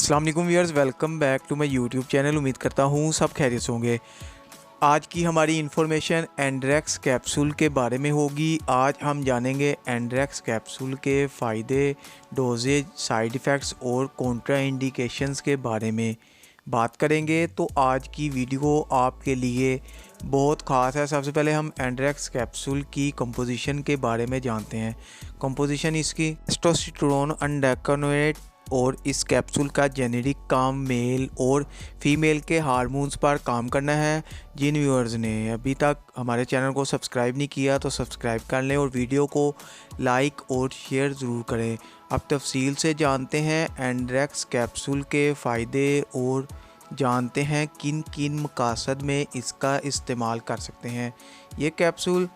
अस्सलाम वालेकुम viewers, welcome back to my YouTube channel. उम्मीद करता हूँ सब खैरियत से होंगे। आज की हमारी इन्फॉर्मेशन एंड्रेक्स कैप्सूल के बारे में होगी। आज हम जानेंगे एंड्रेक्स कैप्सूल के फ़ायदे, डोजेज, साइड इफ़ेक्ट्स और कॉन्ट्रा इंडिकेशंस के बारे में बात करेंगे। तो आज की वीडियो आपके लिए बहुत ख़ास है। सबसे पहले हम एंड्रेक्स कैप्सूल की कंपोजिशन के बारे में जानते हैं। कंपोजिशन इसकी टेस्टोस्टेरोन अनडेकोनेट और इस कैप्सूल का जेनेरिक काम मेल और फीमेल के हार्मोन्स पर काम करना है। जिन व्यूअर्स ने अभी तक हमारे चैनल को सब्सक्राइब नहीं किया तो सब्सक्राइब कर लें और वीडियो को लाइक और शेयर ज़रूर करें। अब तफसील से जानते हैं एंड्रेक्स कैप्सूल के फ़ायदे और जानते हैं किन किन मकासद में इसका इस्तेमाल कर सकते हैं। ये कैप्सूल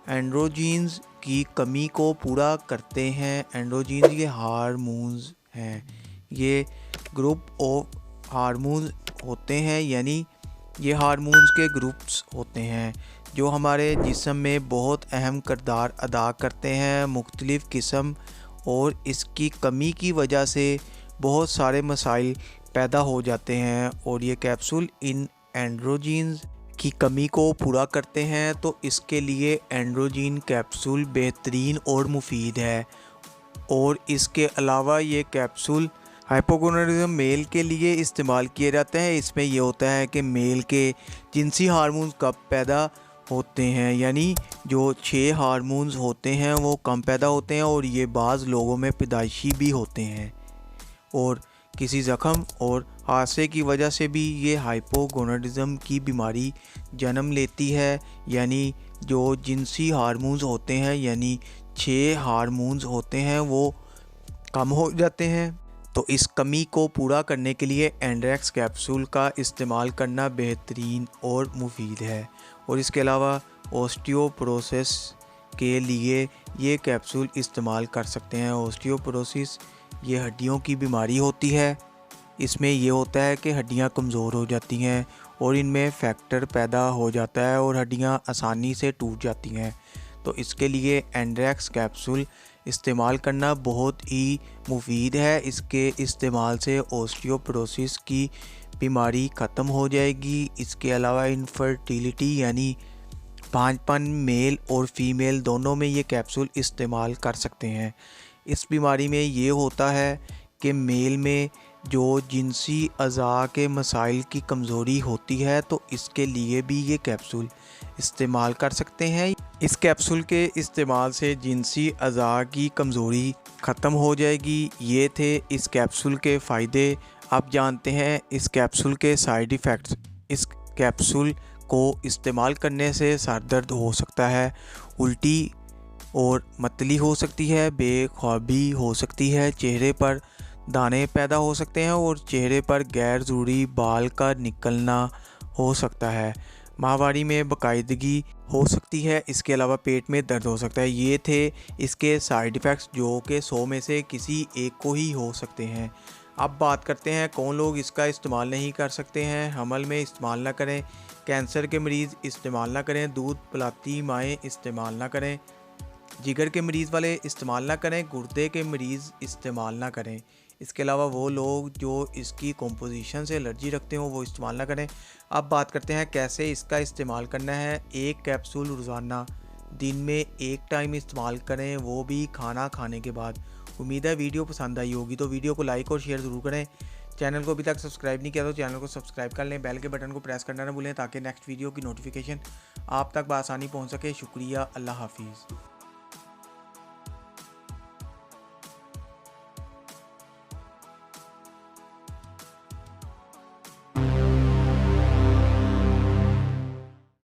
एंड्रोजीन्स की कमी को पूरा करते हैं। एंड्रोजीन्स ये हार्मोन्स हैं, ये ग्रुप ऑफ हार्मोन्स होते हैं, यानी ये हार्मोन्स के ग्रुप्स होते हैं जो हमारे जिस्म में बहुत अहम किरदार अदा करते हैं। मुख्तलिफ़ किस्म और इसकी कमी की वजह से बहुत सारे मसाइल पैदा हो जाते हैं और ये कैप्सूल इन एंड्रोजीन्स की कमी को पूरा करते हैं। तो इसके लिए एंड्रोजीन कैप्सूल बेहतरीन और मुफीद है। और इसके अलावा ये कैप्सूल हाइपोगोनाडिज्म मेल के लिए इस्तेमाल किए जाते हैं। इसमें यह होता है कि मेल के जिनसी हार्मोन्स कब पैदा होते हैं, यानी जो 6 हार्मोन्स होते हैं वो कम पैदा होते हैं और ये बाज़ लोगों में पैदाइशी भी होते हैं और किसी ज़ख़म और हादसे की वजह से भी ये हाइपोगोनाडिज्म की बीमारी जन्म लेती है। यानी जो जिनसी हार्मोन्स होते हैं, यानी 6 हार्मोन्स होते हैं, वो कम हो जाते हैं। तो इस कमी को पूरा करने के लिए एंड्रेक्स कैप्सूल का इस्तेमाल करना बेहतरीन और मुफीद है। और इसके अलावा ऑस्टियोपोरोसिस के लिए ये कैप्सूल इस्तेमाल कर सकते हैं। ऑस्टियोपोरोसिस ये हड्डियों की बीमारी होती है। इसमें यह होता है कि हड्डियां कमज़ोर हो जाती हैं और इनमें फैक्टर पैदा हो जाता है और हड्डियां आसानी से टूट जाती हैं। तो इसके लिए एंड्रेक्स कैप्सूल इस्तेमाल करना बहुत ही मुफीद है। इसके इस्तेमाल से ऑस्टियोपोरोसिस की बीमारी ख़त्म हो जाएगी। इसके अलावा इनफर्टिलिटी यानी बांझपन मेल और फीमेल दोनों में ये कैप्सूल इस्तेमाल कर सकते हैं। इस बीमारी में ये होता है कि मेल में जो जिनसी अज़ा के मसाइल की कमज़ोरी होती है, तो इसके लिए भी ये कैप्सूल इस्तेमाल कर सकते हैं। इस कैप्सूल के इस्तेमाल से जिनसी अज़ा की कमज़ोरी ख़त्म हो जाएगी। ये थे इस कैप्सूल के फ़ायदे। अब जानते हैं इस कैप्सूल के साइड इफ़ेक्ट्स। इस कैप्सूल को इस्तेमाल करने से सर दर्द हो सकता है, उल्टी और मतली हो सकती है, बेख्वाबी हो सकती है, चेहरे पर दाने पैदा हो सकते हैं और चेहरे पर गैर ज़रूरी बाल का निकलना हो सकता है, माहवारी में बाकायदगी हो सकती है। इसके अलावा पेट में दर्द हो सकता है। ये थे इसके साइड इफ़ेक्ट्स जो कि 100 में से किसी एक को ही हो सकते हैं। अब बात करते हैं कौन लोग इसका इस्तेमाल नहीं कर सकते हैं। हमल में इस्तेमाल ना करें, कैंसर के मरीज़ इस्तेमाल ना करें, दूध पिलाती माएँ इस्तेमाल ना करें, जिगर के मरीज़ वाले इस्तेमाल ना करें, गुर्दे के मरीज़ इस्तेमाल ना करें। इसके अलावा वो लोग जो इसकी कंपोजिशन से एलर्जी रखते हो वो इस्तेमाल ना करें। अब बात करते हैं कैसे इसका इस्तेमाल करना है। एक कैप्सूल रोज़ाना दिन में 1 टाइम इस्तेमाल करें, वो भी खाना खाने के बाद। उम्मीद है वीडियो पसंद आई होगी, तो वीडियो को लाइक और शेयर ज़रूर करें। चैनल को अभी तक सब्सक्राइब नहीं किया तो चैनल को सब्सक्राइब कर लें, बेल के बटन को प्रेस करना ना भूलें ताकि नेक्स्ट वीडियो की नोटिफिकेशन आप तक बआसानी पहुँच सके। शुक्रिया, अल्लाह हाफिज़।